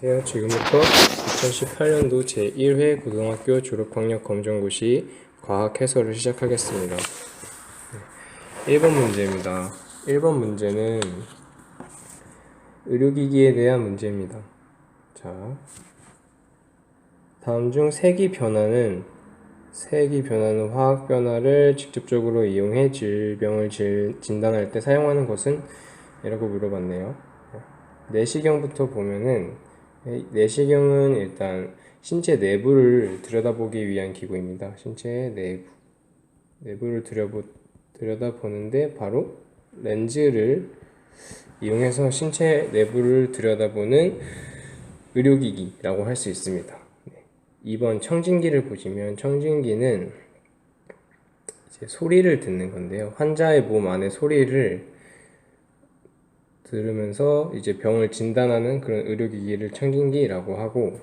안녕하세요. 지금부터 2018년도 제1회 고등학교 졸업학력 검정고시 과학 해설을 시작하겠습니다. 1번 문제입니다. 1번 문제는 의료기기에 대한 문제입니다. 자, 다음 중 세기 변화는 화학 변화를 직접적으로 이용해 질병을 진단할 때 사용하는 것은? 이라고 물어봤네요. 내시경부터 보면은, 내시경은 일단 신체 내부를 들여다보기 위한 기구입니다. 신체 내부를 들여다보는데 바로 렌즈를 이용해서 신체 내부를 들여다보는 의료기기라고 할 수 있습니다. 2번 청진기를 보시면, 청진기는 이제 소리를 듣는 건데요. 환자의 몸 안의 소리를 들으면서 이제 병을 진단하는 그런 의료기기를 청진기라고 하고,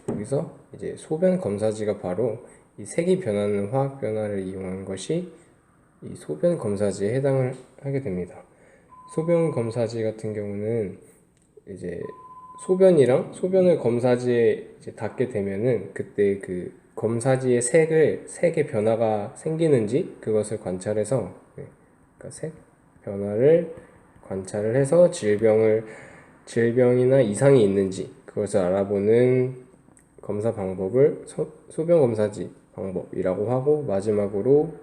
여기서 이제 소변 검사지가 바로 이 색이 변하는 화학 변화를 이용한 것이 이 소변 검사지에 해당을 하게 됩니다. 소변 검사지 같은 경우는 이제 소변을 검사지에 이제 닿게 되면은 그때 그 검사지의 색의 변화가 생기는지 그것을 관찰해서, 그러니까 색 변화를 관찰을 해서 질병이나 이상이 있는지 그것을 알아보는 검사 방법을 소변 검사지 방법이라고 하고, 마지막으로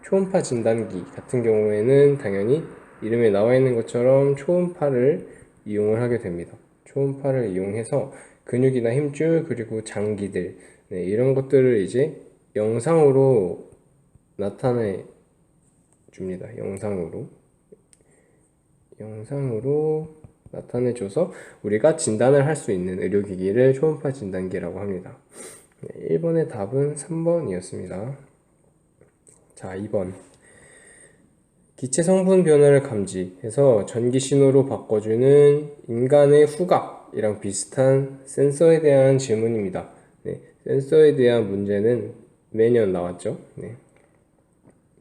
초음파 진단기 같은 경우에는 당연히 이름에 나와 있는 것처럼 초음파를 이용을 하게 됩니다. 초음파를 이용해서 근육이나 힘줄 그리고 장기들, 이런 것들을 이제 영상으로 나타내 줍니다. 영상으로 나타내줘서 우리가 진단을 할 수 있는 의료기기를 초음파 진단기라고 합니다. 1번의 답은 3번이었습니다. 자, 2번. 기체 성분 변화를 감지해서 전기 신호로 바꿔주는 인간의 후각이랑 비슷한 센서에 대한 질문입니다. 센서에 대한 문제는 매년 나왔죠.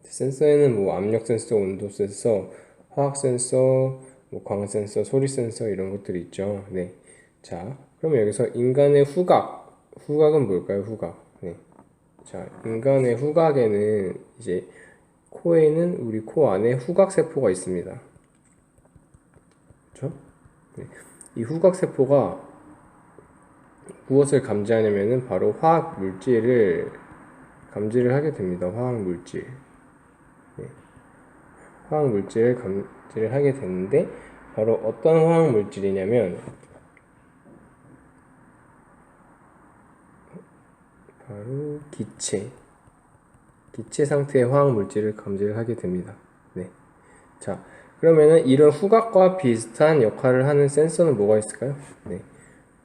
센서에는 뭐 압력 센서, 온도 센서, 화학 센서, 뭐 광 센서, 소리 센서 이런 것들이 있죠. 자, 그럼 여기서 인간의 후각은 뭘까요? 후각. 자, 인간의 후각에는 이제 코에는 우리 코 안에 후각 세포가 있습니다. 그렇죠? 이 후각 세포가 무엇을 감지하냐면은 바로 화학 물질을 감지를 하게 됩니다. 화학 물질을 감지를 하게 되는데, 바로 어떤 화학 물질이냐면 바로 기체 상태의 화학 물질을 감지를 하게 됩니다. 자, 그러면은 이런 후각과 비슷한 역할을 하는 센서는 뭐가 있을까요?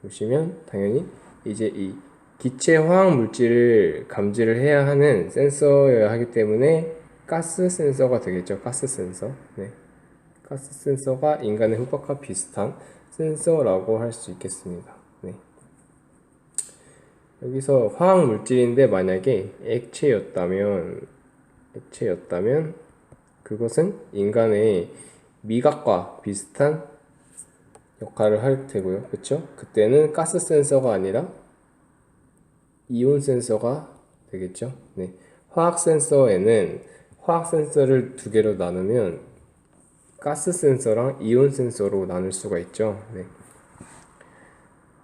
보시면 당연히 이제 이 기체 화학 물질을 감지를 해야 하는 센서여야 하기 때문에 가스 센서가 되겠죠. 가스 센서. 가스 센서가 인간의 후각과 비슷한 센서라고 할 수 있겠습니다. 여기서 화학 물질인데 만약에 액체였다면 그것은 인간의 미각과 비슷한 역할을 할 테고요. 그렇죠? 그때는 가스 센서가 아니라 이온 센서가 되겠죠. 화학 센서에는 화학 센서를 두 개로 나누면 가스 센서랑 이온 센서로 나눌 수가 있죠.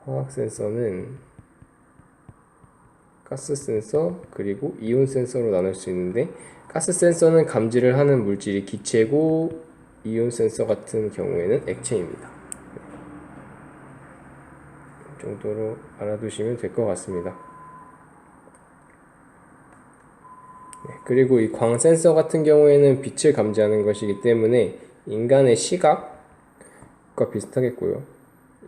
화학 센서는 가스 센서 그리고 이온 센서로 나눌 수 있는데, 가스 센서는 감지를 하는 물질이 기체고, 이온 센서 같은 경우에는 액체입니다. 이 정도로 알아두시면 될 것 같습니다. 그리고 이 광 센서 같은 경우에는 빛을 감지하는 것이기 때문에 인간의 시각과 비슷하겠고요.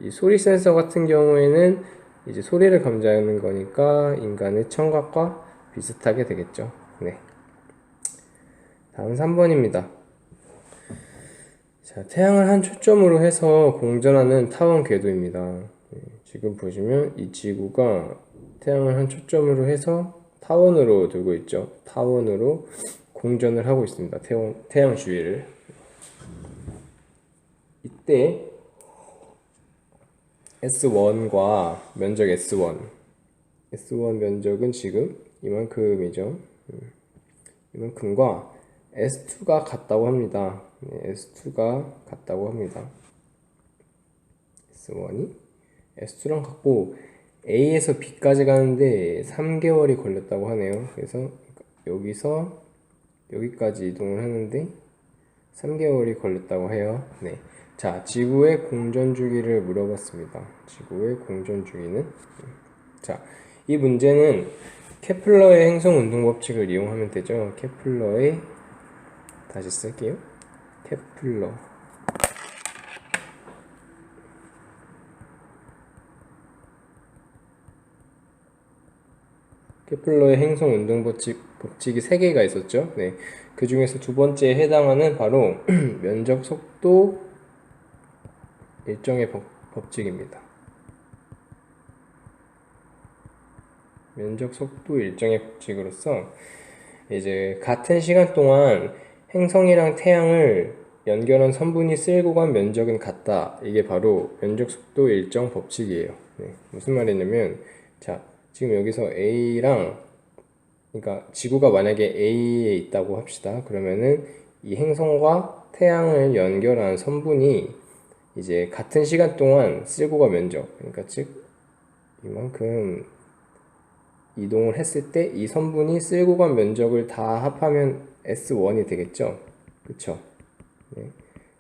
이 소리 센서 같은 경우에는 이제 소리를 감지하는 거니까 인간의 청각과 비슷하게 되겠죠. 다음 3번입니다. 자, 태양을 한 초점으로 해서 공전하는 타원 궤도입니다. 지금 보시면 이 지구가 태양을 한 초점으로 해서 타원으로 들고 있죠. 타원으로 공전을 하고 있습니다. 태양 주위를. 이때 S1과 면적 S1 면적은 지금 이만큼이죠. 이만큼과 S2가 같다고 합니다. 네, S2가 같다고 합니다. S1이 S2랑 같고 A에서 B까지 가는데 3개월이 걸렸다고 하네요. 그래서 여기서 여기까지 이동을 하는데 3개월이 걸렸다고 해요. 네. 자, 지구의 공전 주기를 물어봤습니다. 지구의 공전 주기는 자, 이 문제는 케플러의 행성 운동 법칙을 이용하면 되죠. 케플러의 다시 쓸게요. 케플러의 행성 운동 법칙이 3개가 있었죠. 네. 그 중에서 두 번째에 해당하는 바로 면적 속도 일정의 법칙입니다. 면적 속도 일정의 법칙으로서 이제 같은 시간 동안 행성이랑 태양을 연결한 선분이 쓸고 간 면적은 같다. 이게 바로 면적 속도 일정 법칙이에요. 네. 무슨 말이냐면 자, 지금 여기서 A랑 그러니까 지구가 만약에 A에 있다고 합시다. 그러면은 이 행성과 태양을 연결한 선분이 이제 같은 시간 동안 쓸고 간 면적, 그러니까 즉 이만큼 이동을 했을 때 이 선분이 쓸고 간 면적을 다 합하면 S1이 되겠죠. 그쵸? 네.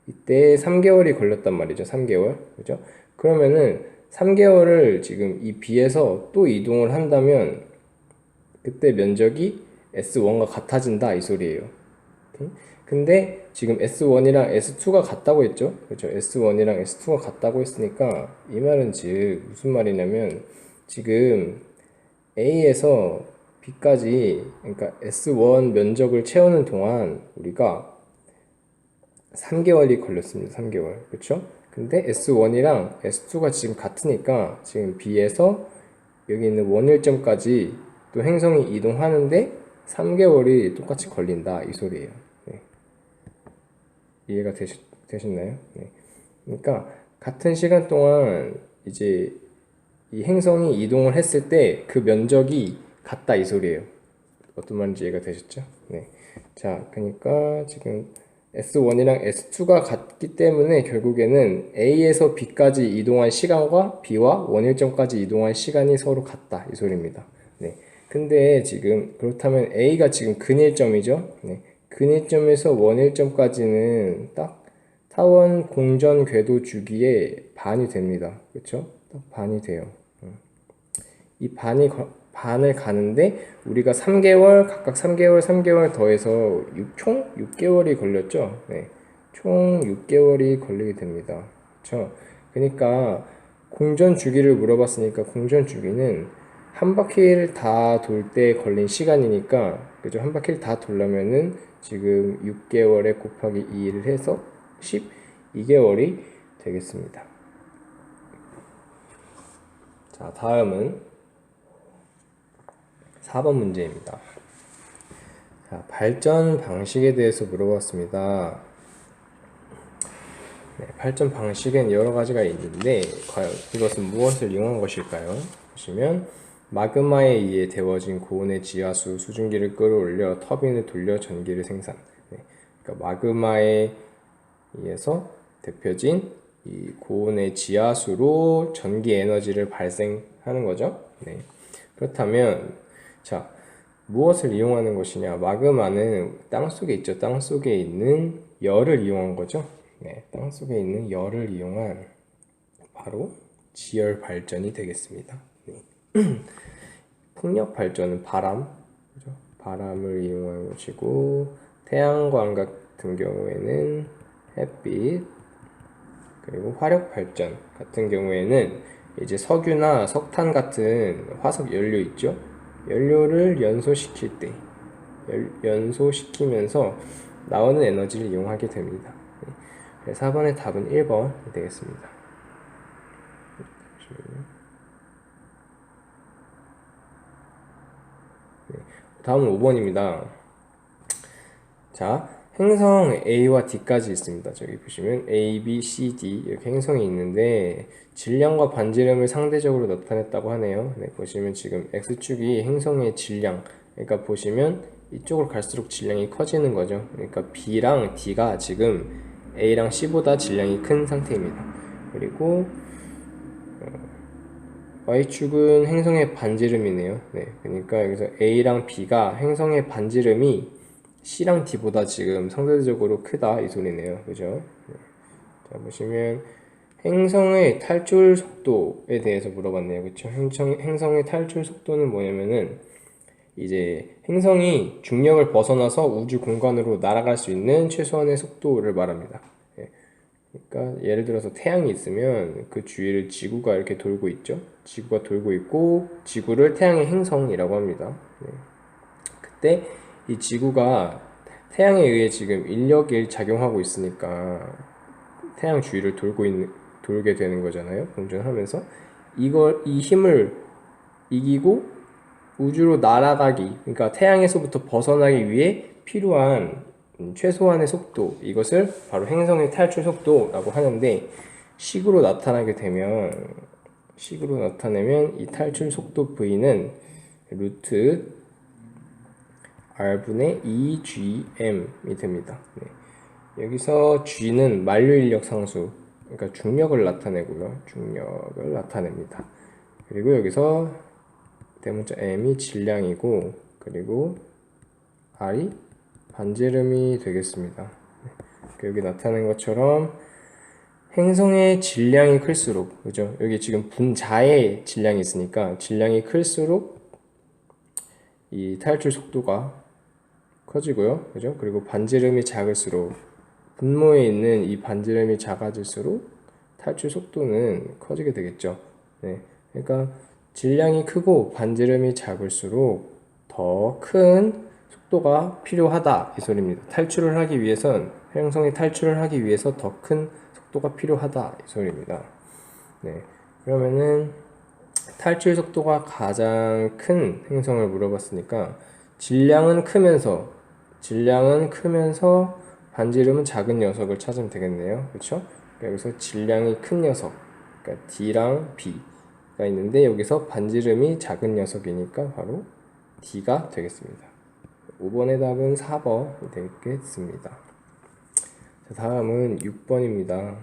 이때 3개월이 걸렸단 말이죠. 3개월. 그죠? 그러면은 3개월을 지금 이 B에서 또 이동을 한다면 그때 면적이 S1과 같아진다 이 소리예요. 오케이? 근데 지금 S1이랑 S2가 같다고 했죠? 그렇죠? S1이랑 S2가 같다고 했으니까 이 말은 즉 무슨 말이냐면 지금 A에서 B까지 그러니까 S1 면적을 채우는 동안 우리가 3개월이 걸렸습니다. 3개월. 그렇죠? 근데 S1이랑 S2가 지금 같으니까 지금 B에서 여기 있는 원일점까지 또 행성이 이동하는데 3개월이 똑같이 걸린다 이 소리예요. 네. 이해가 되셨나요? 네. 그러니까 같은 시간 동안 이제 이 행성이 이동을 했을 때 그 면적이 같다 이 소리예요. 어떤 말인지 이해가 되셨죠? 네. 자, 그러니까 지금 S1이랑 S2가 같기 때문에 결국에는 A에서 B까지 이동한 시간과 B와 원일점까지 이동한 시간이 서로 같다 이 소리입니다. 네. 근데 지금 그렇다면 A가 지금 근일점이죠. 네. 근일점에서 원일점까지는 딱 타원 공전 궤도 주기의 반이 됩니다. 그렇죠? 딱 반이 돼요. 이 반을 가는데 우리가 3개월 각각 3개월 더해서 총 6개월이 걸렸죠. 네. 총 6개월이 걸리게 됩니다. 그렇죠? 그러니까 공전 주기를 물어봤으니까 공전 주기는 한 바퀴를 다 돌 때 걸린 시간이니까 그죠? 한 바퀴를 다 돌려면은 지금 6개월에 곱하기 2를 해서 12개월이 되겠습니다. 자, 다음은 4번 문제입니다. 자, 발전 방식에 대해서 물어봤습니다. 네, 발전 방식엔 여러 가지가 있는데 과연 이것은 무엇을 이용한 것일까요? 보시면 마그마에 의해 데워진 고온의 지하수 수증기를 끌어올려 터빈을 돌려 전기를 생산. 네, 그러니까 마그마에 의해서 데펴진 이 고온의 지하수로 전기 에너지를 발생하는 거죠. 네. 그렇다면 자, 무엇을 이용하는 것이냐? 마그마는 땅 속에 있죠. 땅 속에 있는 열을 이용한 거죠. 네, 땅 속에 있는 열을 이용한 바로 지열 발전이 되겠습니다. 네. 풍력 발전은 바람, 그죠? 바람을 이용한 것이고 태양광 같은 경우에는 햇빛, 그리고 화력 발전 같은 경우에는 이제 석유나 석탄 같은 화석 연료 있죠? 연료를 연소시킬 때 연소시키면서 나오는 에너지를 이용하게 됩니다. 그래서 4번의 답은 1번이 되겠습니다. 다음은 5번입니다. 자, 행성 A와 D까지 있습니다. 저기 보시면 A, B, C, D 이렇게 행성이 있는데 질량과 반지름을 상대적으로 나타냈다고 하네요. 네, 보시면 지금 X축이 행성의 질량, 그러니까 보시면 이쪽으로 갈수록 질량이 커지는 거죠. 그러니까 B랑 D가 지금 A랑 C보다 질량이 큰 상태입니다. 그리고 Y축은 행성의 반지름이네요. 네, 그러니까 여기서 A랑 B가 행성의 반지름이 C랑 D보다 지금 상대적으로 크다 이 소리네요. 그죠? 네. 자, 보시면 행성의 탈출 속도에 대해서 물어봤네요. 그쵸? 행성의 탈출 속도는 뭐냐면은 이제 행성이 중력을 벗어나서 우주 공간으로 날아갈 수 있는 최소한의 속도를 말합니다. 예. 그러니까 예를 들어서 태양이 있으면 그 주위를 지구가 이렇게 돌고 있죠. 지구가 돌고 있고 지구를 태양의 행성이라고 합니다. 네. 그때 이 지구가 태양에 의해 지금 인력이 작용하고 있으니까 태양 주위를 돌게 되는 거잖아요. 공전하면서 이 힘을 이기고 우주로 날아가기, 그러니까 태양에서부터 벗어나기 위해 필요한 최소한의 속도, 이것을 바로 행성의 탈출 속도라고 하는데 식으로 나타내면 이 탈출 속도 V는 루트 R분의 2GM이 됩니다. 네. 여기서 G는 만류인력 상수, 그러니까 중력을 나타내고요. 중력을 나타냅니다. 그리고 여기서 대문자 M이 질량이고, 그리고 R이 반지름이 되겠습니다. 여기 나타낸 것처럼 행성의 질량이 클수록, 그죠? 여기 지금 분자의 질량이 있으니까 질량이 클수록 이 탈출 속도가 커지고요, 그죠? 그리고 반지름이 작을수록 분모에 있는 이 반지름이 작아질수록 탈출 속도는 커지게 되겠죠. 네, 그러니까 질량이 크고 반지름이 작을수록 더 큰 속도가 필요하다 이 소리입니다. 행성이 탈출을 하기 위해서 더 큰 속도가 필요하다 이 소리입니다. 네, 그러면은 탈출 속도가 가장 큰 행성을 물어봤으니까 질량은 크면서 반지름은 작은 녀석을 찾으면 되겠네요. 그렇죠? 여기서 질량이 큰 녀석, 그러니까 D랑 B가 있는데 여기서 반지름이 작은 녀석이니까 바로 D가 되겠습니다. 5번의 답은 4번이 되겠습니다. 자, 다음은 6번입니다.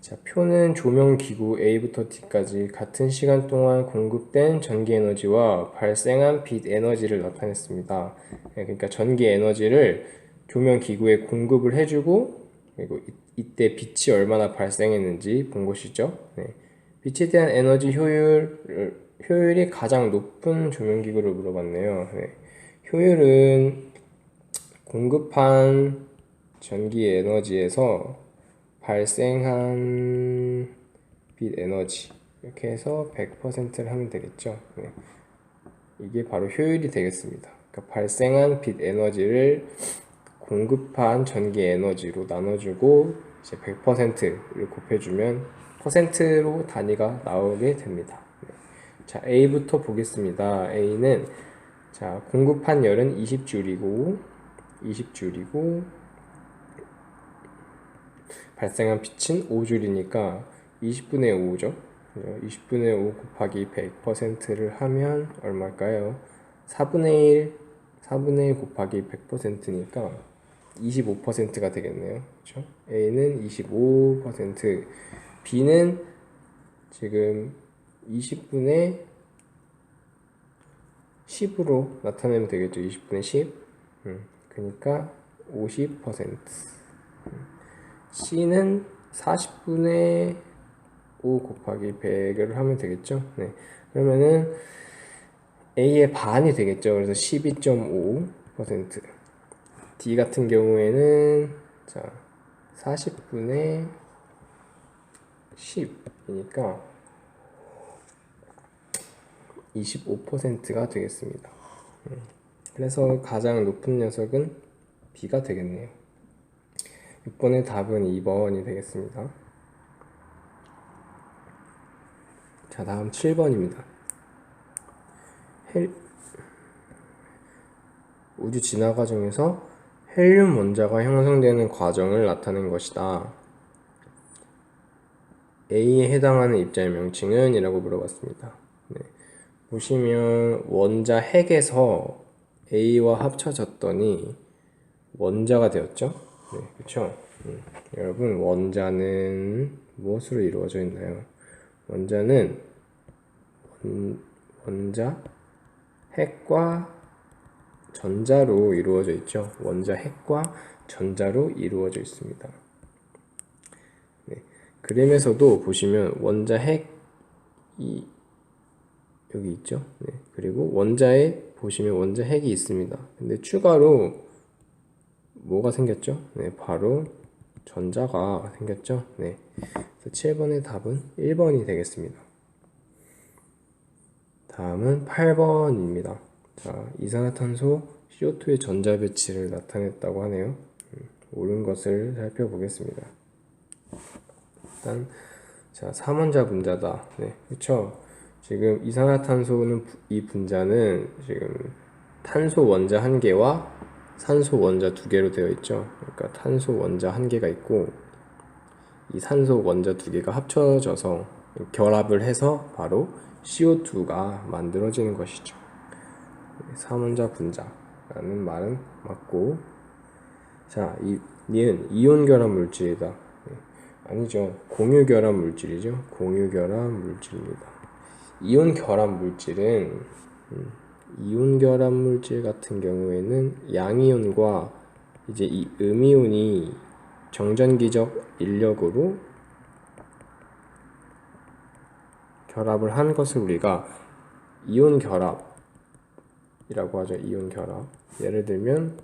자, 표는 조명기구 A부터 D까지 같은 시간 동안 공급된 전기에너지와 발생한 빛 에너지를 나타냈습니다. 그러니까 전기에너지를 조명기구에 공급을 해주고, 그리고 이때 빛이 얼마나 발생했는지 본 것이죠. 네. 빛에 대한 에너지 효율이 가장 높은 조명기구를 물어봤네요. 네. 효율은 공급한 전기에너지에서 발생한 빛 에너지 이렇게 해서 100%를 하면 되겠죠. 네. 이게 바로 효율이 되겠습니다. 그러니까 발생한 빛 에너지를 공급한 전기 에너지로 나눠주고 이제 100%를 곱해주면 퍼센트로 단위가 나오게 됩니다. 네. 자, A부터 보겠습니다. A는 자, 공급한 열은 20줄이고 발생한 빛은 5줄이니까 20분의 5죠. 20분의 5 곱하기 100%를 하면 얼마일까요? 4분의 1 곱하기 100%니까 25%가 되겠네요. 그렇죠? A는 25%, B는 지금 20분의 10으로 나타내면 되겠죠. 20분의 10. 그러니까 50%. C는 40분의 5 곱하기 100을 하면 되겠죠. 네. 그러면은 A의 반이 되겠죠. 그래서 12.5%. D 같은 경우에는 자 40분의 10이니까 25%가 되겠습니다. 그래서 가장 높은 녀석은 B가 되겠네요. 6번의 답은 2번이 되겠습니다. 자, 다음 7번입니다. 우주 진화 과정에서 헬륨 원자가 형성되는 과정을 나타낸 것이다. A에 해당하는 입자의 명칭은? 이라고 물어봤습니다. 네. 보시면 원자 핵에서 A와 합쳐졌더니 원자가 되었죠? 네, 그쵸? 여러분, 원자는 무엇으로 이루어져 있나요? 원자는 원자 핵과 전자로 이루어져 있죠. 원자 핵과 전자로 이루어져 있습니다. 네. 그림에서도 보시면 원자 핵이 여기 있죠. 네. 그리고 원자에 보시면 원자 핵이 있습니다. 근데 추가로 뭐가 생겼죠? 네, 바로 전자가 생겼죠. 네. 그래서 7번의 답은 1번이 되겠습니다. 다음은 8번입니다. 자, 이산화탄소 CO2의 전자 배치를 나타냈다고 하네요. 옳은 것을 살펴보겠습니다. 일단 자, 3원자 분자다. 네, 그렇죠. 지금 이산화탄소는 이 분자는 지금 탄소 원자 1개와 산소 원자 2개로 되어 있죠. 그러니까 탄소 원자 1개가 있고 이 산소 원자 2개가 합쳐져서 결합을 해서 바로 CO2가 만들어지는 것이죠. 3원자 분자라는 말은 맞고, 자, 얘는 이온 결합 물질이다. 아니죠. 공유 결합 물질이죠. 공유 결합 물질입니다. 이온 결합 물질은 이온 결합 물질 같은 경우에는 양이온과 이제 이 음이온이 정전기적 인력으로 결합을 한 것을 우리가 이온 결합이라고 하죠. 이온 결합. 예를 들면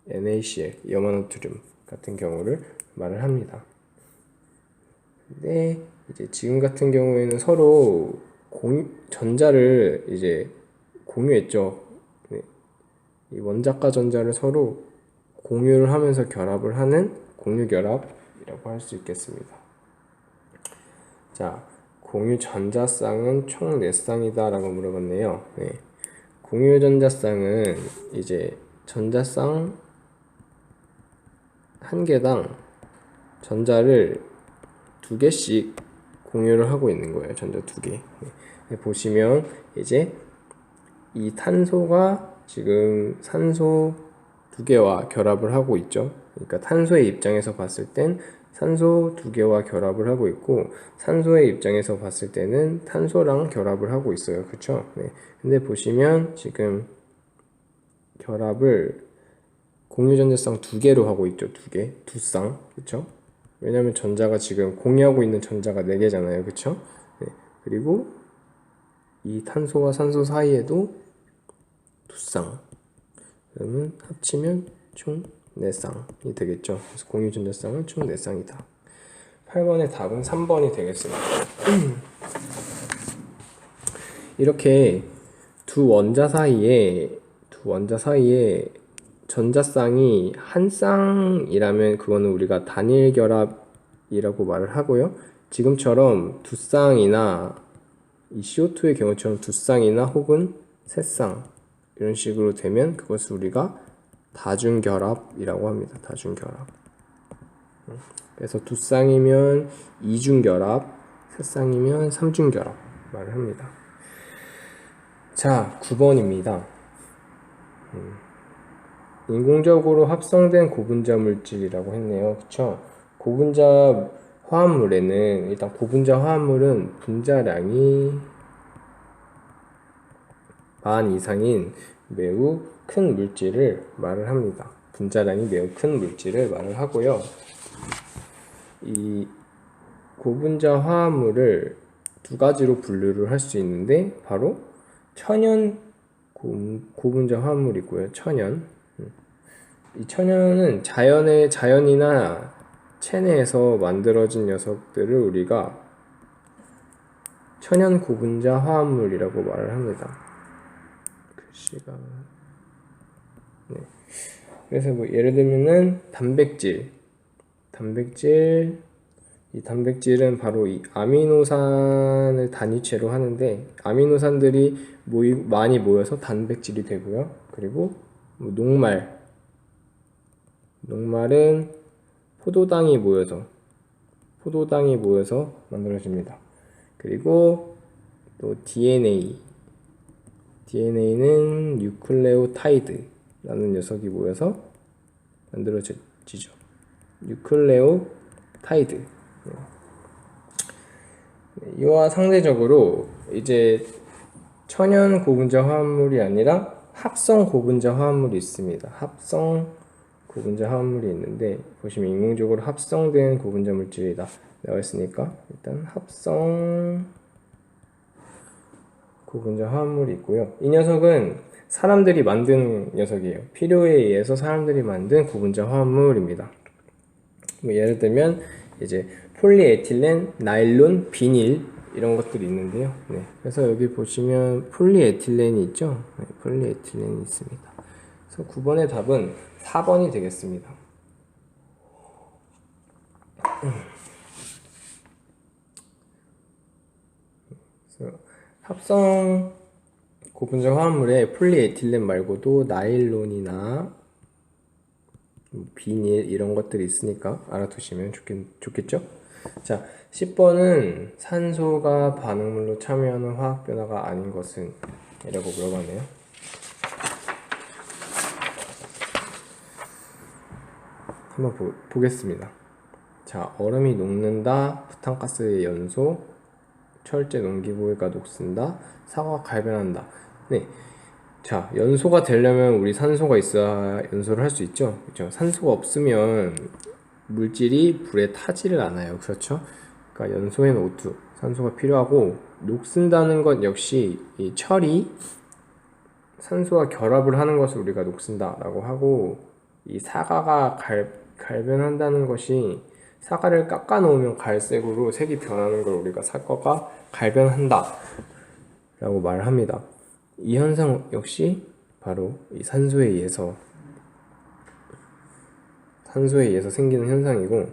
NaCl, 염화나트륨 같은 경우를 말을 합니다. 근데 이제 지금 같은 경우에는 서로 전자를 이제 공유했죠. 네. 이 원자과 전자를 서로 공유를 하면서 결합을 하는 공유 결합이라고 할 수 있겠습니다. 자, 공유 전자쌍은 총 몇 쌍이다 라고 물어봤네요. 네. 공유 전자쌍은 이제 전자쌍 한 개당 전자를 2개씩 공유를 하고 있는 거예요. 전자 2개. 네. 보시면 이제 이 탄소가 지금 산소 2개와 결합을 하고 있죠. 그러니까 탄소의 입장에서 봤을 땐 산소 2개와 결합을 하고 있고, 산소의 입장에서 봤을 때는 탄소랑 결합을 하고 있어요. 그쵸? 네. 근데 보시면 지금 결합을 공유전자쌍 2개로 하고 있죠. 2개, 2쌍. 그쵸? 왜냐면 전자가 지금 공유하고 있는 전자가 4개잖아요. 그쵸? 네. 그리고 이 탄소와 산소 사이에도 2쌍. 그러면 합치면 총 4쌍이 되겠죠. 그래서 공유 전자쌍은 총 4쌍이다. 8번의 답은 3번이 되겠습니다. 이렇게 두 원자 사이에 전자쌍이 한 쌍이라면 그거는 우리가 단일 결합이라고 말을 하고요. 지금처럼 2쌍이나 이 CO2의 경우처럼 2쌍이나 혹은 3쌍 이런 식으로 되면 그것을 우리가 다중결합이라고 합니다. 다중결합. 그래서 2쌍이면 2중결합, 3쌍이면 3중결합 말을 합니다. 자, 9번입니다. 인공적으로 합성된 고분자 물질이라고 했네요. 그쵸? 고분자 화합물에는 일단 고분자 화합물은 분자량이 반 이상인 매우 큰 물질을 말을 합니다. 분자량이 매우 큰 물질을 말을 하고요. 이 고분자 화합물을 2가지로 분류를 할 수 있는데 바로 천연 고분자 화합물이고요. 천연. 이 천연은 자연이나 체내에서 만들어진 녀석들을 우리가 천연 고분자 화합물이라고 말을 합니다. 글씨가 네. 그래서 뭐 예를 들면은 이 단백질은 바로 이 아미노산을 단위체로 하는데 아미노산들이 많이 모여서 단백질이 되고요. 그리고 녹말은 포도당이 모여서 만들어집니다. 그리고 또 DNA는 뉴클레오타이드라는 녀석이 모여서 만들어지죠. 뉴클레오타이드. 이와 상대적으로 이제 천연 고분자 화합물이 아니라 합성 고분자 화합물이 있습니다. 합성 고분자 화합물이 있는데 보시면 인공적으로 합성된 고분자 물질이다 나와 있으니까 일단 합성 고분자 화합물이 있고요. 이 녀석은 사람들이 만든 녀석이에요. 필요에 의해서 사람들이 만든 고분자 화합물입니다. 뭐 예를 들면 이제 폴리에틸렌, 나일론, 비닐 이런 것들이 있는데요. 네, 그래서 여기 보시면 폴리에틸렌이 있죠. 네, 폴리에틸렌이 있습니다. 그래서 9번의 답은 4번이 되겠습니다. 그래서 합성 고분자 화합물에 폴리에틸렌 말고도 나일론이나 비닐 이런 것들이 있으니까 알아두시면 좋겠죠? 자, 10번은 산소가 반응물로 참여하는 화학 변화가 아닌 것은? 이라고 물어봤네요. 한번 보겠습니다. 자, 얼음이 녹는다, 부탄가스의 연소, 철제 농기구가 녹슨다, 사과가 갈변한다. 네. 자, 연소가 되려면 우리 산소가 있어야 연소를 할 수 있죠. 그렇죠? 산소가 없으면 물질이 불에 타지를 않아요. 그렇죠? 그러니까 연소에는 O2, 산소가 필요하고, 녹슨다는 것 역시 이 철이 산소와 결합을 하는 것을 우리가 녹슨다라고 하고, 이 사과가 갈변한다는 것이 사과를 깎아 놓으면 갈색으로 색이 변하는 걸 우리가 사과가 갈변한다 라고 말을 합니다. 이 현상 역시 바로 이 산소에 의해서 생기는 현상이고,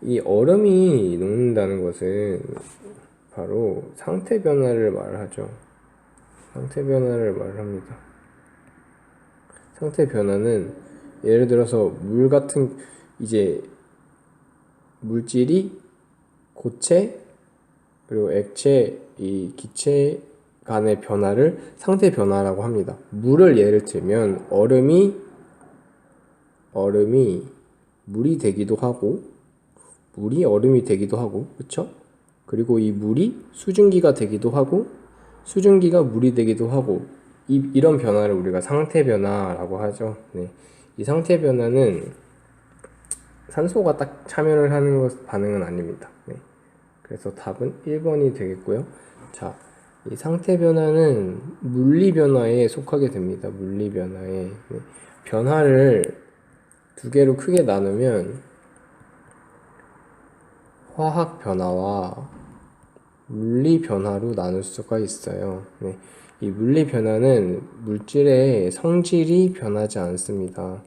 이 얼음이 녹는다는 것은 바로 상태 변화를 말하죠. 상태 변화를 말합니다. 상태 변화는 예를 들어서 물 같은 이제 물질이 고체 그리고 액체, 이 기체 간의 변화를 상태 변화라고 합니다. 물을 예를 들면 얼음이 물이 되기도 하고, 물이 얼음이 되기도 하고, 그쵸? 그리고 이 물이 수증기가 되기도 하고, 수증기가 물이 되기도 하고, 이런 변화를 우리가 상태 변화라고 하죠. 네. 이 상태 변화는 산소가 딱 참여를 하는 것 반응은 아닙니다. 네. 그래서 답은 1번이 되겠고요. 자, 이 상태 변화는 물리 변화에 속하게 됩니다. 물리 변화에. 네. 변화를 두 개로 크게 나누면 화학 변화와 물리 변화로 나눌 수가 있어요. 네. 이 물리 변화는 물질의 성질이 변하지 않습니다.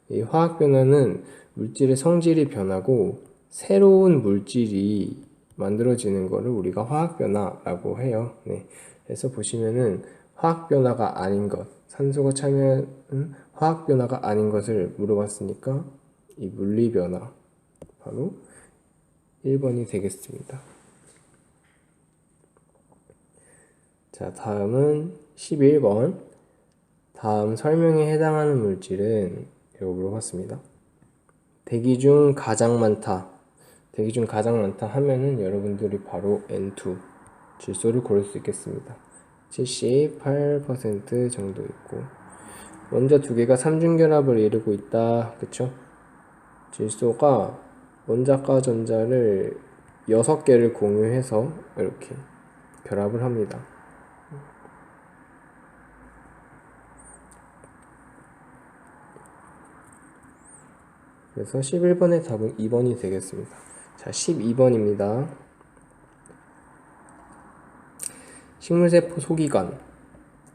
이 화학 변화는 물질의 성질이 변하고 새로운 물질이 만들어지는 것을 우리가 화학 변화라고 해요. 네. 그래서 보시면은 화학 변화가 아닌 것, 산소가 참여한 화학 변화가 아닌 것을 물어봤으니까 이 물리 변화 바로 1번이 되겠습니다. 자, 다음은 11번. 다음 설명에 해당하는 물질은 이라고 물어봤습니다. 대기 중 가장 많다 하면은 여러분들이 바로 N2 질소를 고를 수 있겠습니다. 78% 정도 있고, 원자 두 개가 삼중결합을 이루고 있다. 그쵸? 질소가 원자과 전자를 6개를 공유해서 이렇게 결합을 합니다. 그래서 11번의 답은 2번이 되겠습니다. 자, 12번입니다. 식물세포 소기관.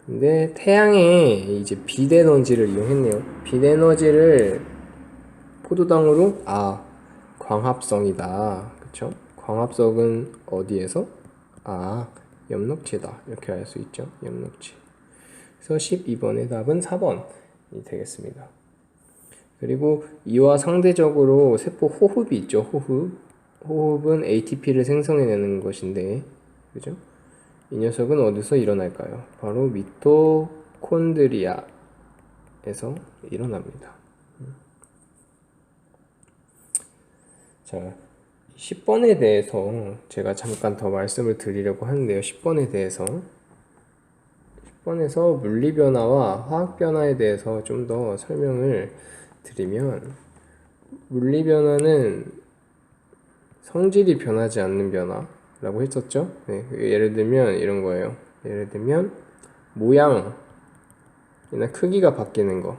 근데 태양에 이제 빛 에너지를 이용했네요. 빛 에너지를 포도당으로, 광합성이다. 그쵸? 광합성은 어디에서? 엽록체다. 이렇게 알 수 있죠. 엽록체. 그래서 12번의 답은 4번. 되겠습니다. 그리고 이와 상대적으로 세포 호흡이 있죠. 호흡은 ATP를 생성해내는 것인데, 그죠? 이 녀석은 어디서 일어날까요? 바로 미토콘드리아에서 일어납니다. 자, 10번에 대해서 제가 잠깐 더 말씀을 드리려고 하는데요. 10번에 대해서 10번에서 물리변화와 화학변화에 대해서 좀 더 설명을 드리면, 물리변화는 성질이 변하지 않는 변화라고 했었죠. 네, 예를 들면 이런 거예요. 예를 들면 모양이나 크기가 바뀌는 거.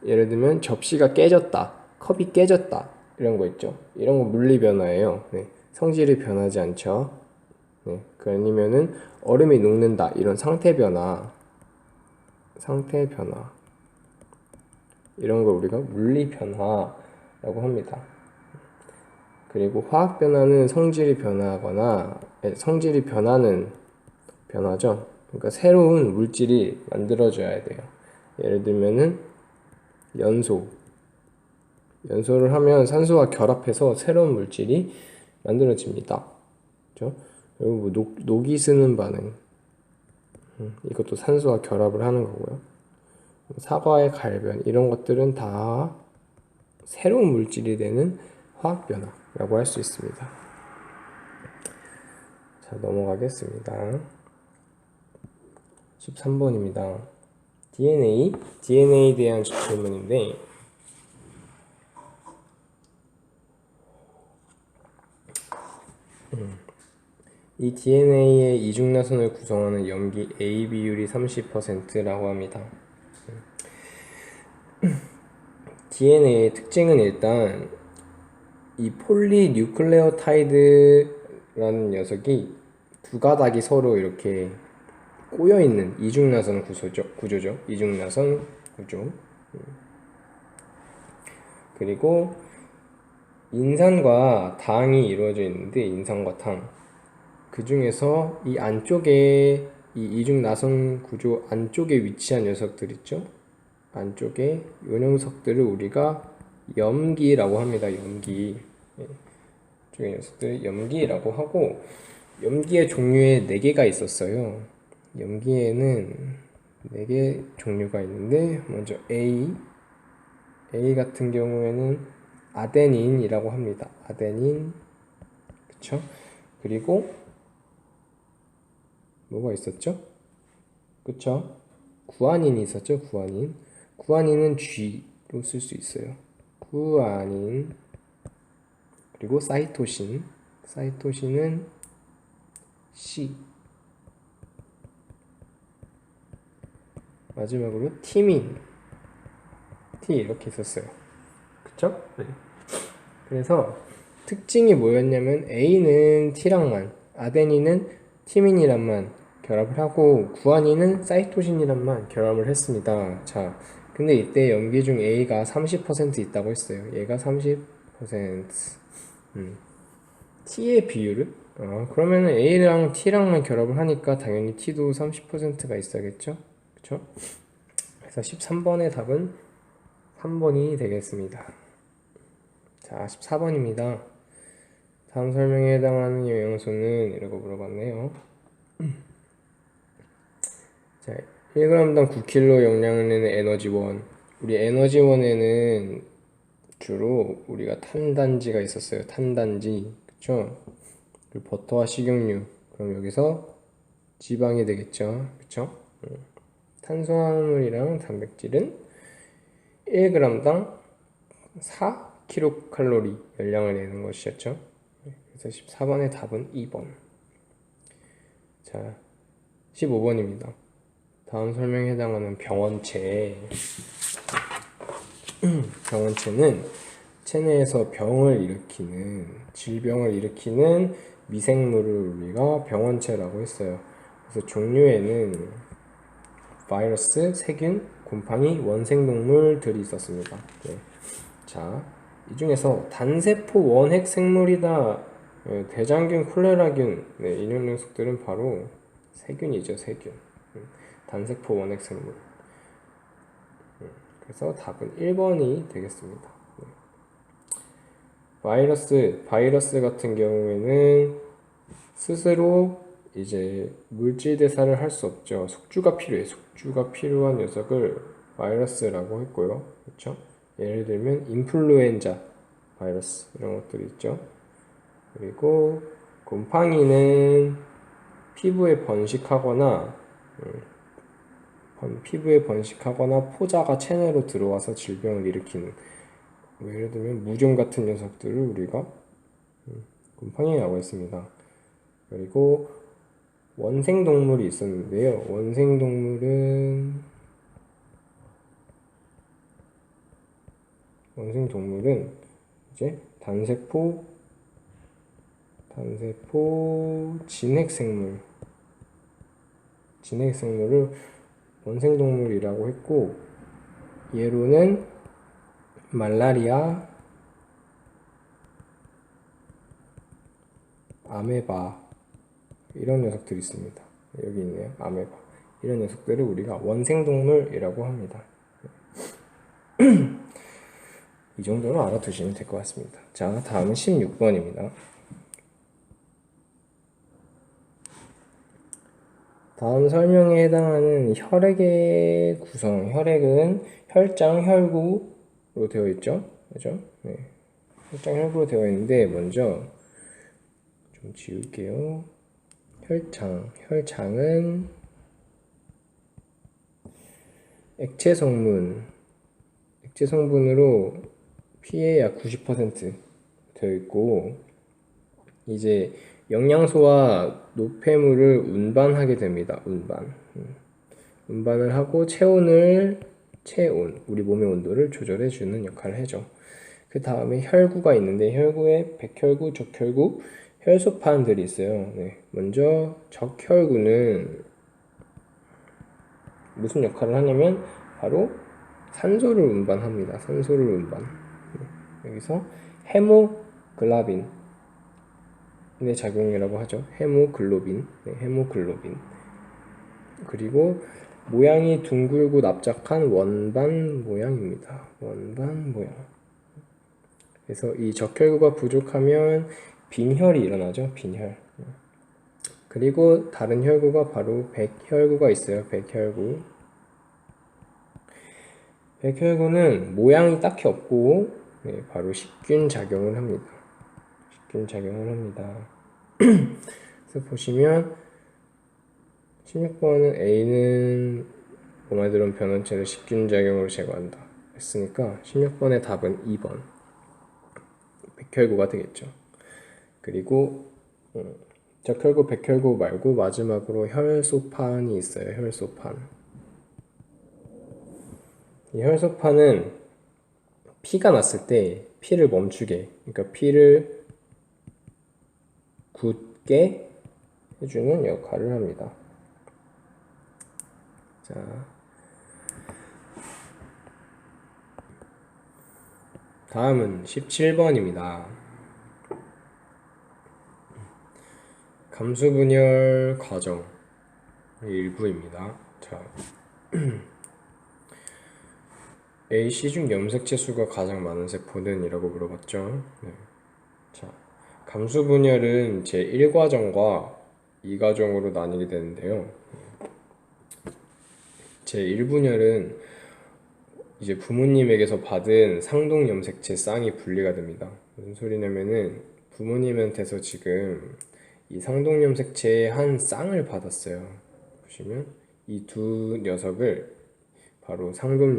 예를 들면 접시가 깨졌다, 컵이 깨졌다, 이런 거 있죠. 이런 거 물리변화예요. 네, 성질이 변하지 않죠. 네, 아니면은 얼음이 녹는다, 이런 상태 변화 이런 걸 우리가 물리 변화라고 합니다. 그리고 화학 변화는 성질이 변화하거나 성질이 변하는 변화죠. 그러니까 새로운 물질이 만들어져야 돼요. 예를 들면은 연소를 하면 산소와 결합해서 새로운 물질이 만들어집니다. 그렇죠? 그리고 뭐 녹이 스는 반응, 이것도 산소와 결합을 하는 거고요. 사과의 갈변, 이런 것들은 다 새로운 물질이 되는 화학 변화라고 할 수 있습니다. 자, 넘어가겠습니다. 13번입니다. DNA에 대한 질문인데, 이 DNA의 이중나선을 구성하는 염기 A 비율이 30%라고 합니다. DNA의 특징은 일단 이 폴리뉴클레오타이드라는 녀석이 두 가닥이 서로 이렇게 꼬여있는 이중나선 구조죠. 이중나선 구조. 그리고 인산과 당이 이루어져 있는데, 인산과 당, 그 중에서 이 안쪽에, 이 이중나선 구조 안쪽에 위치한 녀석들 있죠. 안쪽에 요 녀석들을 우리가 염기라고 합니다. 염기. 이쪽의 녀석들 염기라고 하고, 염기의 종류에 4개가 있었어요. 염기에는 4개 종류가 있는데, 먼저 A 같은 경우에는 아데닌이라고 합니다. 아데닌, 그쵸? 그리고 뭐가 있었죠? 그쵸? 구아닌이 있었죠. 구아닌은 G로 쓸 수 있어요. 구아닌. 그리고 사이토신은 C. 마지막으로 티민, T, 이렇게 있었어요. 그쵸? 네. 그래서 특징이 뭐였냐면 A는 T랑만, 아데닌은 티민이랑만 결합을 하고, 구아닌은 사이토신이랑만 결합을 했습니다. 자, 근데 이때 염기 중 A가 30% 있다고 했어요. 얘가 30%. T의 비율은? 그러면은 A랑 T랑만 결합을 하니까 당연히 T도 30%가 있어야겠죠? 그쵸? 그래서 13번의 답은 3번이 되겠습니다. 자, 14번입니다. 다음 설명에 해당하는 영양소는? 이라고 물어봤네요. 자, 1g당 9kg 영양을 내는 에너지원. 우리 에너지원에는 주로 우리가 탄단지가 있었어요. 탄단지. 그쵸? 그리고 버터와 식용유. 그럼 여기서 지방이 되겠죠. 그쵸? 탄수화물이랑 단백질은 1g당 4kcal 열량을 내는 것이었죠. 그래서 14번의 답은 2번. 자, 15번입니다. 다음 설명에 해당하는 병원체. 병원체는 체내에서 질병을 일으키는 미생물을 우리가 병원체라고 했어요. 그래서 종류에는 바이러스, 세균, 곰팡이, 원생동물들이 있었습니다. 네. 자, 이 중에서 단세포 원핵 생물이다, 대장균, 콜레라균, 네, 이런 녀석들은 바로 세균이죠. 세균. 단세포 원핵 생물. 그래서 답은 1번이 되겠습니다. 네. 바이러스 같은 경우에는 스스로 이제 물질 대사를 할 수 없죠. 숙주가 필요해. 숙주가 필요한 녀석을 바이러스라고 했고요. 그렇죠? 예를 들면 인플루엔자 바이러스 이런 것들이 있죠. 그리고 곰팡이는 피부에 번식하거나 포자가 체내로 들어와서 질병을 일으키는, 예를 들면 무좀 같은 녀석들을 우리가 곰팡이라고 했습니다. 그리고 원생동물이 있었는데요. 원생동물은 이제 단세포 진핵생물을 원생동물이라고 했고, 예로는 말라리아, 아메바 이런 녀석들이 있습니다. 여기 있네요. 아메바. 이런 녀석들을 우리가 원생동물이라고 합니다. 이 정도로 알아두시면 될 것 같습니다. 자, 다음은 16번입니다. 다음 설명에 해당하는 혈액의 구성, 혈액은 혈장, 혈구로 되어 있죠? 그죠? 네. 혈장, 혈구로 되어 있는데, 먼저 좀 지울게요. 혈장은 액체 성분으로 피의 약 90% 되어 있고, 이제 영양소와 노폐물을 운반하게 됩니다. 운반을 하고 체온, 우리 몸의 온도를 조절해 주는 역할을 해줘. 그 다음에 혈구가 있는데, 혈구에 백혈구, 적혈구, 혈소판들이 있어요. 네. 먼저 적혈구는 무슨 역할을 하냐면 바로 산소를 운반합니다. 여기서 헤모글로빈의 작용이라고 하죠. 헤모글로빈. 그리고 모양이 둥글고 납작한 원반 모양입니다. 그래서 이 적혈구가 부족하면 빈혈이 일어나죠. 그리고 다른 혈구가 바로 백혈구가 있어요. 백혈구는 모양이 딱히 없고, 네, 바로 식균 작용을 합니다. 그래서 보시면 16번은 A는 오마이드론 변원체를 식균 작용으로 제거한다 했으니까 16번의 답은 2번 백혈구가 되겠죠. 그리고 적혈구, 백혈구 말고 마지막으로 혈소판이 있어요. 이 혈소판은 피가 났을 때 피를 멈추게, 그러니까 피를 굳게 해주는 역할을 합니다. 자, 다음은 17번입니다. 감수분열 과정 일부입니다. 자, AC 중 염색체 수가 가장 많은 세포는? 이라고 물어봤죠. 네. 자, 감수분열은 제1과정과 2과정으로 나뉘게 되는데요. 제1분열은 이제 부모님에게서 받은 상동 염색체 쌍이 분리가 됩니다. 무슨 소리냐면은 부모님한테서 지금 이 상동 염색체의 한 쌍을 받았어요. 보시면 이 두 녀석을 바로 상동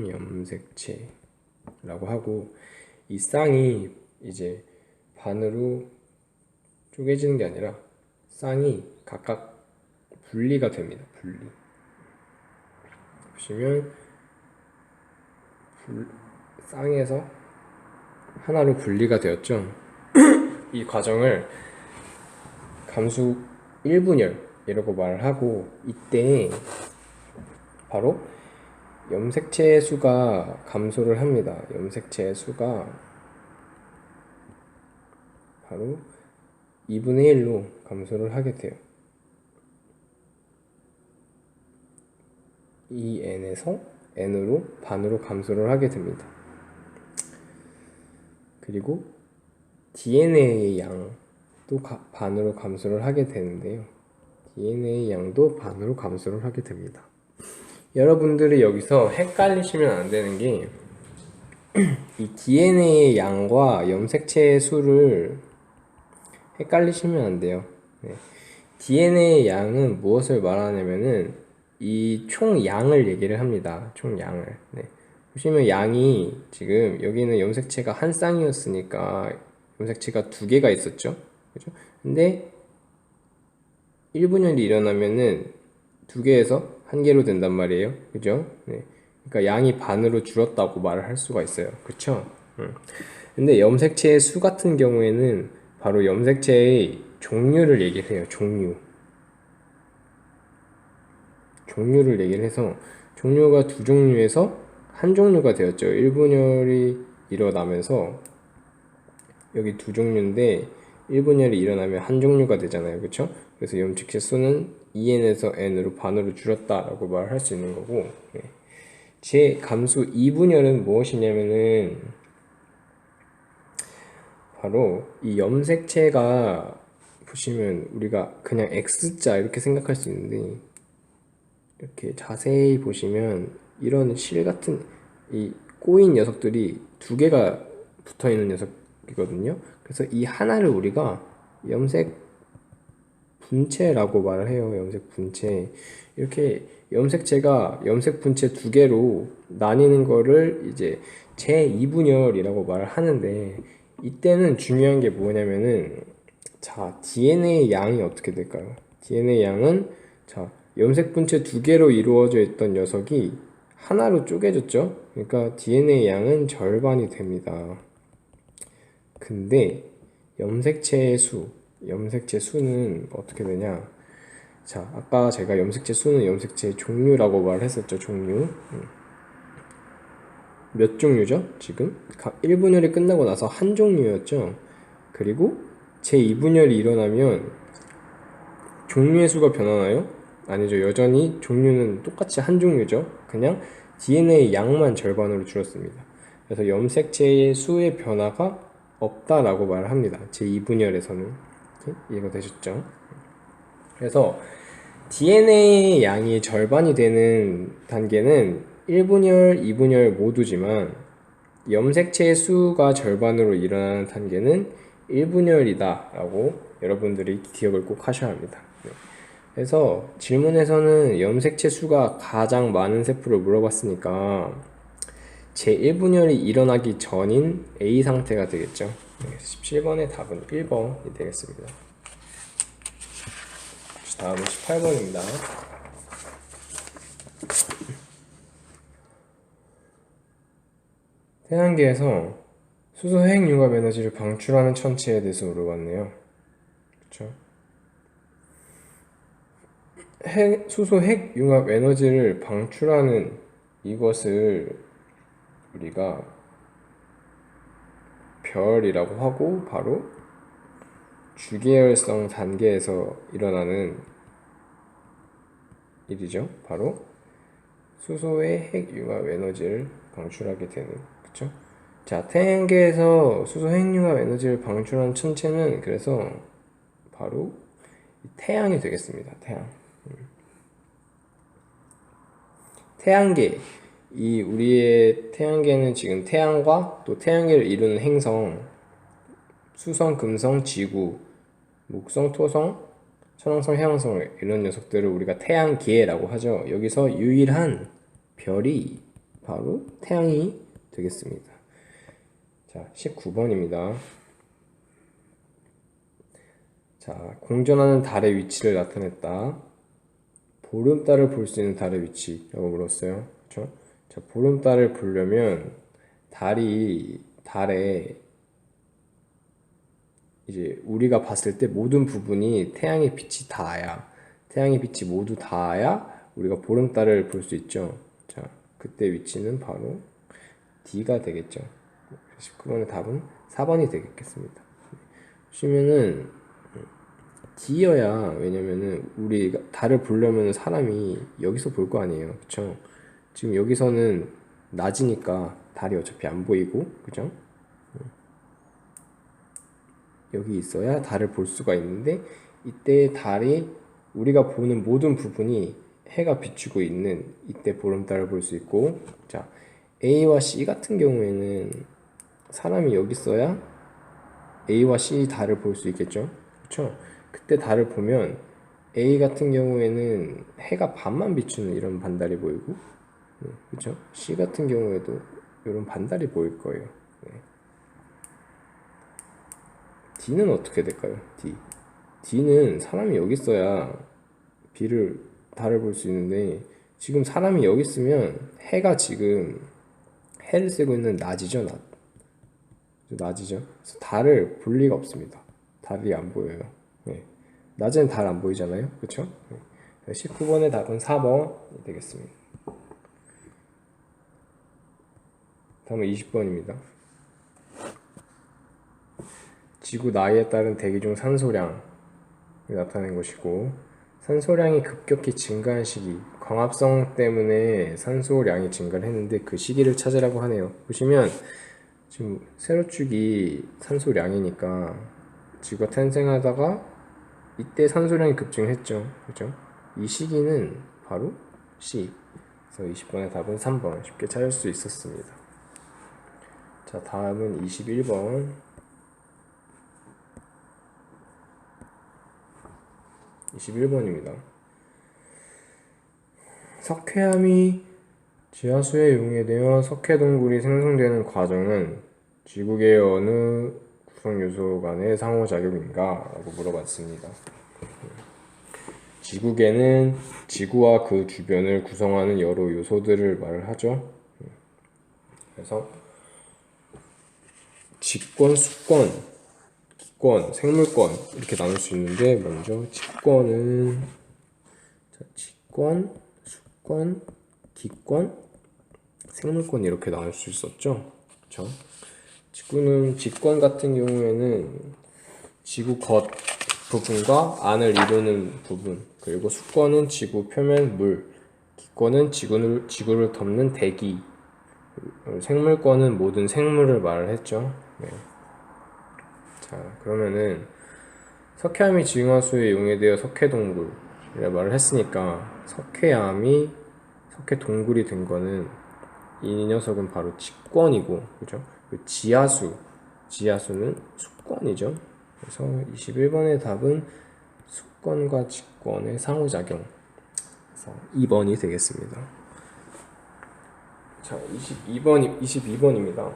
염색체라고 하고, 이 쌍이 이제 반으로 쪼개지는 게 아니라 쌍이 각각 분리가 됩니다. 보시면 쌍에서 하나로 분리가 되었죠. 이 과정을 감수 1분열이라고 말을 하고, 이때 바로 염색체의 수가 감소를 합니다. 염색체의 수가 바로 2분의 1로 감소를 하게 돼요. 이 n에서 n으로 반으로 감소를 하게 됩니다. 그리고 DNA의 양도 반으로 감소를 하게 되는데요. DNA 양도 반으로 감소를 하게 됩니다. 여러분들이 여기서 헷갈리시면 안 되는 게 이 DNA의 양과 염색체의 수를 헷갈리시면 안 돼요. 네. DNA의 양은 무엇을 말하냐면은 이 총 양을 얘기를 합니다. 총 양을. 네. 보시면 양이 지금 여기는 염색체가 한 쌍이었으니까 염색체가 두 개가 있었죠. 그죠? 근데 1분열이 일어나면은 두 개에서 한 개로 된단 말이에요. 그죠? 네. 그러니까 양이 반으로 줄었다고 말을 할 수가 있어요. 그쵸? 근데 염색체의 수 같은 경우에는 바로 염색체의 종류를 얘기를 해요. 종류를 얘기를 해서 종류가 두 종류에서 한 종류가 되었죠. 1분열이 일어나면서 여기 두 종류인데 1분열이 일어나면 한 종류가 되잖아요. 그쵸? 그래서 염색체 수는 2n에서 n으로 반으로 줄었다라고 말할 수 있는 거고, 제 감수 2분열은 무엇이냐면은 바로 이 염색체가 보시면 우리가 그냥 X자 이렇게 생각할 수 있는데 이렇게 자세히 보시면 이런 실 같은 이 꼬인 녀석들이 두 개가 붙어 있는 녀석이거든요. 그래서 이 하나를 우리가 염색 분체라고 말을 해요. 염색 분체. 이렇게 염색체가 염색 분체 두 개로 나뉘는 거를 이제 제2분열이라고 말을 하는데 이때는 중요한 게 뭐냐면은 자, DNA 양이 어떻게 될까요? DNA 양은 자, 염색 분체 두 개로 이루어져 있던 녀석이 하나로 쪼개졌죠? 그러니까 DNA 양은 절반이 됩니다. 근데 염색체 수는 어떻게 되냐? 자, 아까 제가 염색체 수는 염색체 종류라고 말했었죠, 종류. 몇 종류죠? 지금 1분열이 끝나고 나서 한 종류였죠. 그리고 제2분열이 일어나면 종류의 수가 변하나요? 아니죠. 여전히 종류는 똑같이 한 종류죠. 그냥 DNA 양만 절반으로 줄었습니다. 그래서 염색체의 수의 변화가 없다라고 말을 합니다. 제2분열에서는. 이해가 되셨죠? 그래서 DNA 양이 절반이 되는 단계는 1분열, 2분열 모두지만 염색체의 수가 절반으로 일어나는 단계는 1분열이다 라고 여러분들이 기억을 꼭 하셔야 합니다. 그래서 질문에서는 염색체 수가 가장 많은 세포를 물어봤으니까 제1분열이 일어나기 전인 A 상태가 되겠죠. 17번의 답은 1번이 되겠습니다. 다음은 18번입니다. 태양계에서 수소 핵 융합 에너지를 방출하는 천체에 대해서 물어봤네요. 그쵸? 수소 핵 융합 에너지를 방출하는 이것을 우리가 별이라고 하고 바로 주계열성 단계에서 일어나는 일이죠. 바로 수소의 핵 융합 에너지를 방출하게 되는, 그쵸? 자, 태양계에서 수소 핵 융합 에너지를 방출한 천체는 그래서 바로 태양이 되겠습니다. 태양계, 이 우리의 태양계는 지금 태양과 또 태양계를 이루는 행성, 수성, 금성, 지구, 목성, 토성, 천왕성, 해왕성 이런 녀석들을 우리가 태양계라고 하죠. 여기서 유일한 별이 바로 태양이 되겠습니다. 자, 19번입니다. 자, 공전하는 달의 위치를 나타냈다. 보름달을 볼 수 있는 달의 위치라고 물었어요. 그렇죠? 자, 보름달을 보려면 달에 이제 우리가 봤을 때 모든 부분이 태양의 빛이 모두 닿아야 우리가 보름달을 볼 수 있죠. 자, 그때 위치는 바로 D가 되겠죠. 19번의 답은 4번이 되겠습니다. 보시면은 D여야, 왜냐면은 우리가 달을 보려면 사람이 여기서 볼 거 아니에요. 그쵸? 지금 여기서는 낮이니까 달이 어차피 안 보이고, 그죠? 여기 있어야 달을 볼 수가 있는데, 이때 달이 우리가 보는 모든 부분이 해가 비추고 있는 이때 보름달을 볼 수 있고, 자, A와 C 같은 경우에는 사람이 여기 있어야 A와 C 달을 볼 수 있겠죠? 그렇죠? 그때 달을 보면 A 같은 경우에는 해가 반만 비추는 이런 반달이 보이고, 그렇죠? C 같은 경우에도 이런 반달이 보일 거예요. 네. D는 어떻게 될까요? D는 사람이 여기 있어야 달을 볼 수 있는데, 지금 사람이 여기 있으면 해가 지금 해를 쓰고 있는 낮이죠, 낮이죠. 그래서 달을 볼 리가 없습니다. 달이 안 보여요. 네. 낮에는 달 안 보이잖아요, 그렇죠? 네. 19번의 답은 4번이 되겠습니다. 다음은 20번입니다. 지구 나이에 따른 대기 중 산소량이 나타낸 것이고, 산소량이 급격히 증가한 시기, 광합성 때문에 산소량이 증가를 했는데 그 시기를 찾으라고 하네요. 보시면 지금 세로축이 산소량이니까 지구가 탄생하다가 이때 산소량이 급증했죠. 그죠? 이 시기는 바로 C. 그래서 20번의 답은 3번 쉽게 찾을 수 있었습니다. 자, 다음은 21번. 21번입니다. 석회암이 지하수에 용해되어 석회동굴이 생성되는 과정은 지구계의 어느 구성요소 간의 상호작용인가? 라고 물어봤습니다. 지구계는 지구와 그 주변을 구성하는 여러 요소들을 말을 하죠. 그래서 직권, 수권, 기권, 생물권 이렇게 나눌 수 있는데, 먼저 직권은 직권, 수권, 기권, 생물권 이렇게 나눌 수 있었죠. 그렇죠? 직권 같은 경우에는 지구 겉 부분과 안을 이루는 부분, 그리고 수권은 지구 표면 물, 기권은 지구를 덮는 대기, 생물권은 모든 생물을 말을 했죠. 네. 자, 그러면은 석회암이 지하수에 용해되어 석회동굴이라 말을 했으니까 석회동굴이 된 거는 이 녀석은 바로 직권이고, 그죠? 지하수는 수권이죠. 그래서 21번의 답은 수권과 직권의 상호작용. 그래서 2번이 되겠습니다. 자, 22번입니다.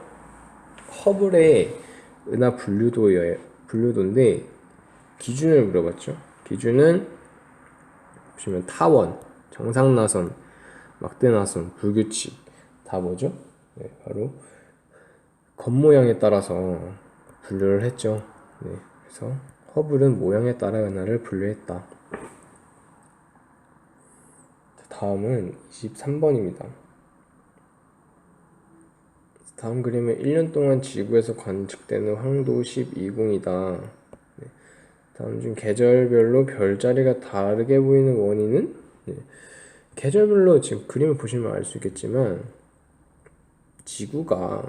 허블의 은하 분류도인데 기준을 물어봤죠. 기준은 보시면 타원, 정상나선, 막대나선, 불규칙 다 뭐죠? 네, 바로 겉모양에 따라서 분류를 했죠. 네, 그래서 허블은 모양에 따라 은하를 분류했다. 다음은 23번입니다. 다음 그림은 1년 동안 지구에서 관측되는 황도 12궁이다. 네. 다음 중 계절별로 별자리가 다르게 보이는 원인은? 네. 계절별로 지금 그림을 보시면 알 수 있겠지만 지구가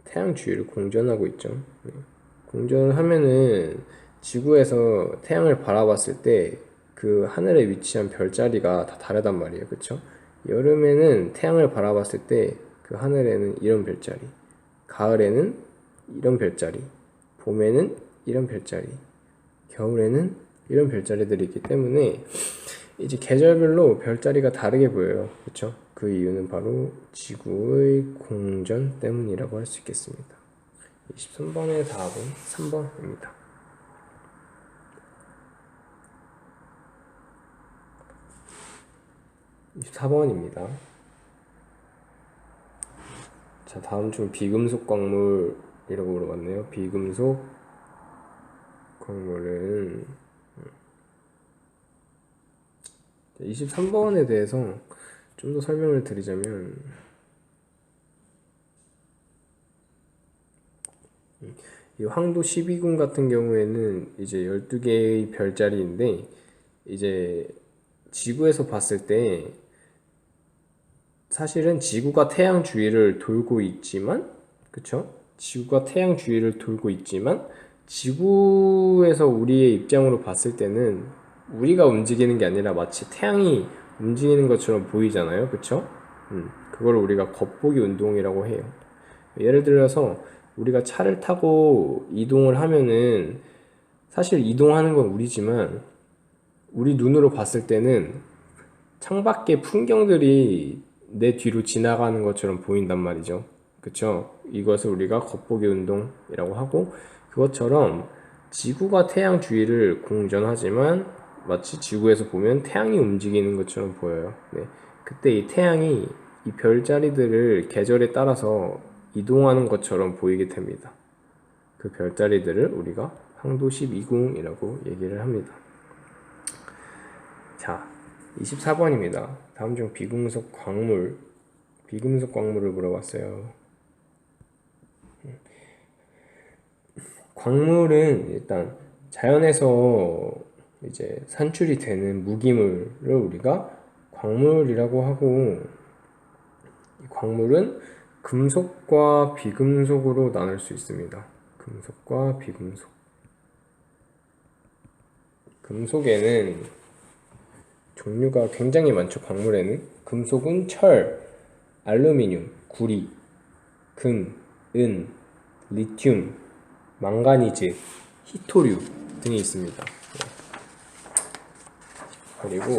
태양 주위를 공전하고 있죠. 네. 공전을 하면은 지구에서 태양을 바라봤을 때 그 하늘에 위치한 별자리가 다 다르단 말이에요. 그쵸? 여름에는 태양을 바라봤을 때 그 하늘에는 이런 별자리, 가을에는 이런 별자리, 봄에는 이런 별자리, 겨울에는 이런 별자리들이 있기 때문에 이제 계절별로 별자리가 다르게 보여요. 그쵸? 그 이유는 바로 지구의 공전 때문이라고 할 수 있겠습니다. 23번의 답은 3번입니다. 24번입니다. 자, 다음 중 비금속 광물이라고 물어봤네요. 비금속 광물은 23번에 대해서 좀 더 설명을 드리자면, 이 황도 12궁 같은 경우에는 이제 12개의 별자리인데, 이제 지구에서 봤을 때 사실은 지구가 태양 주위를 돌고 있지만, 그쵸? 지구가 태양 주위를 돌고 있지만, 지구에서 우리의 입장으로 봤을 때는 우리가 움직이는 게 아니라 마치 태양이 움직이는 것처럼 보이잖아요. 그쵸? 그걸 우리가 겉보기 운동이라고 해요. 예를 들어서 우리가 차를 타고 이동을 하면은 사실 이동하는 건 우리지만 우리 눈으로 봤을 때는 창밖의 풍경들이 내 뒤로 지나가는 것처럼 보인단 말이죠. 그쵸? 이것을 우리가 겉보기 운동이라고 하고, 그것처럼 지구가 태양 주위를 공전하지만 마치 지구에서 보면 태양이 움직이는 것처럼 보여요. 네. 그때 이 태양이 이 별자리들을 계절에 따라서 이동하는 것처럼 보이게 됩니다. 그 별자리들을 우리가 황도 12궁이라고 얘기를 합니다. 자, 24번입니다. 다음 중 비금속 광물을 물어봤어요. 광물은 일단 자연에서 이제 산출이 되는 무기물을 우리가 광물이라고 하고, 이 광물은 금속과 비금속으로 나눌 수 있습니다. 금속과 비금속. 금속에는 종류가 굉장히 많죠. 광물에는 금속은 철, 알루미늄, 구리, 금, 은, 리튬, 망가니즈, 히토류 등이 있습니다. 그리고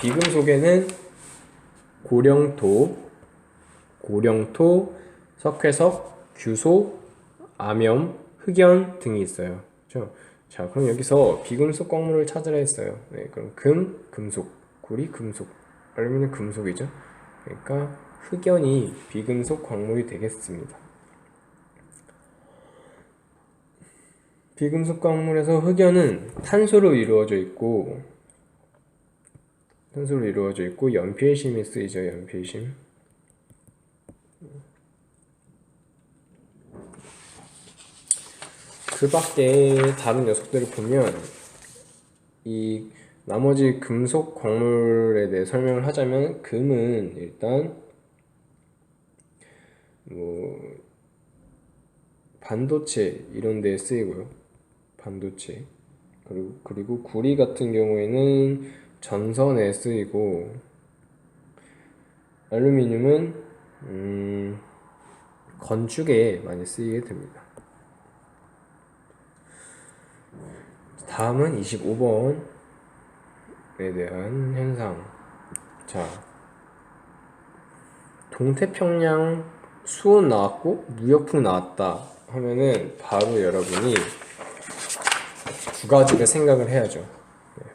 비금속에는 고령토, 석회석, 규소, 암염, 흑연 등이 있어요. 그렇죠? 자, 그럼 여기서 비금속 광물을 찾으라 했어요. 네, 그럼 금속, 구리, 금속, 알루미늄 금속이죠. 그러니까 흑연이 비금속 광물이 되겠습니다. 비금속 광물에서 흑연은 탄소로 이루어져 있고 연필심이 쓰이죠. 연필심. 그 밖에 다른 녀석들을 보면 이 나머지 금속 광물에 대해 설명을 하자면, 금은 일단 반도체 이런 데에 쓰이고요. 반도체. 그리고 구리 같은 경우에는 전선에 쓰이고, 알루미늄은 건축에 많이 쓰이게 됩니다. 다음은 25번에 대한 현상. 자, 동태평양 수온 나왔고 무역풍 나왔다 하면은 바로 여러분이 두 가지를 생각을 해야죠.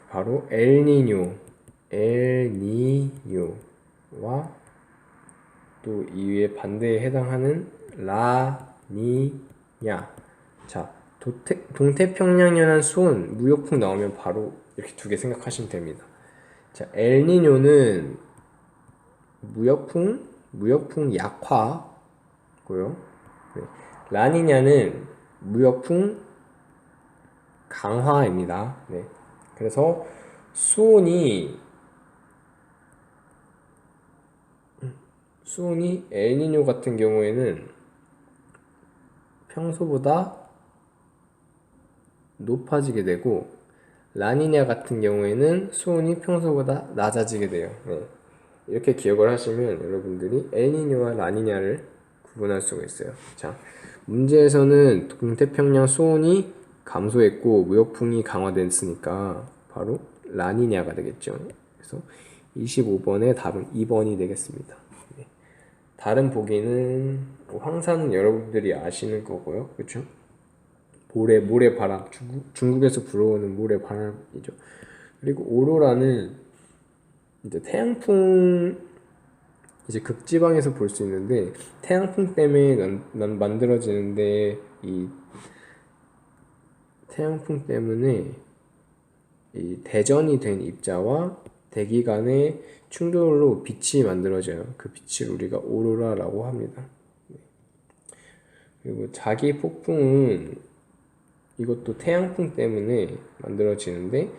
바로 엘니뇨와 또 이외에 반대에 해당하는 라니냐. 자, 동태평양연한 수온, 무역풍 나오면 바로 이렇게 두 개 생각하시면 됩니다. 자, 엘니뇨는 무역풍 약화고요. 네. 라니냐는 무역풍 강화입니다. 네. 그래서 수온이 엘니뇨 같은 경우에는 평소보다 높아지게 되고, 라니냐 같은 경우에는 수온이 평소보다 낮아지게 돼요. 네. 이렇게 기억을 하시면 여러분들이 엘니뇨와 라니냐를 구분할 수가 있어요. 자, 문제에서는 동태평양 수온이 감소했고 무역풍이 강화됐으니까 바로 라니냐가 되겠죠. 그래서 25번의 답은 2번이 되겠습니다. 네. 다른 보기는 황사는 여러분들이 아시는 거고요. 그렇죠? 모래바람, 중국에서 불어오는 모래바람이죠. 그리고 오로라는 이제 태양풍, 이제 극지방에서 볼 수 있는데, 태양풍 때문에 만들어지는데, 이 태양풍 때문에 이 대전이 된 입자와 대기 간의 충돌로 빛이 만들어져요. 그 빛을 우리가 오로라라고 합니다. 그리고 자기 폭풍은 이것도 태양풍 때문에 만들어지는데,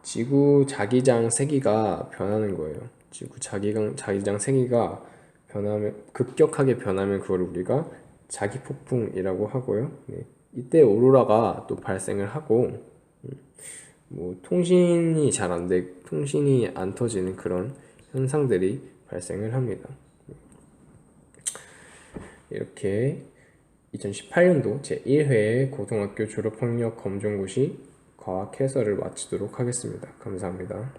지구 자기장 세기가 변하는 거예요. 지구 자기장 세기가 급격하게 변하면 그걸 우리가 자기폭풍이라고 하고요. 네. 이때 오로라가 또 발생을 하고 뭐 통신이 안 터지는 그런 현상들이 발생을 합니다. 이렇게 2018년도 제1회 고등학교 졸업학력 검정고시 과학 해설을 마치도록 하겠습니다. 감사합니다.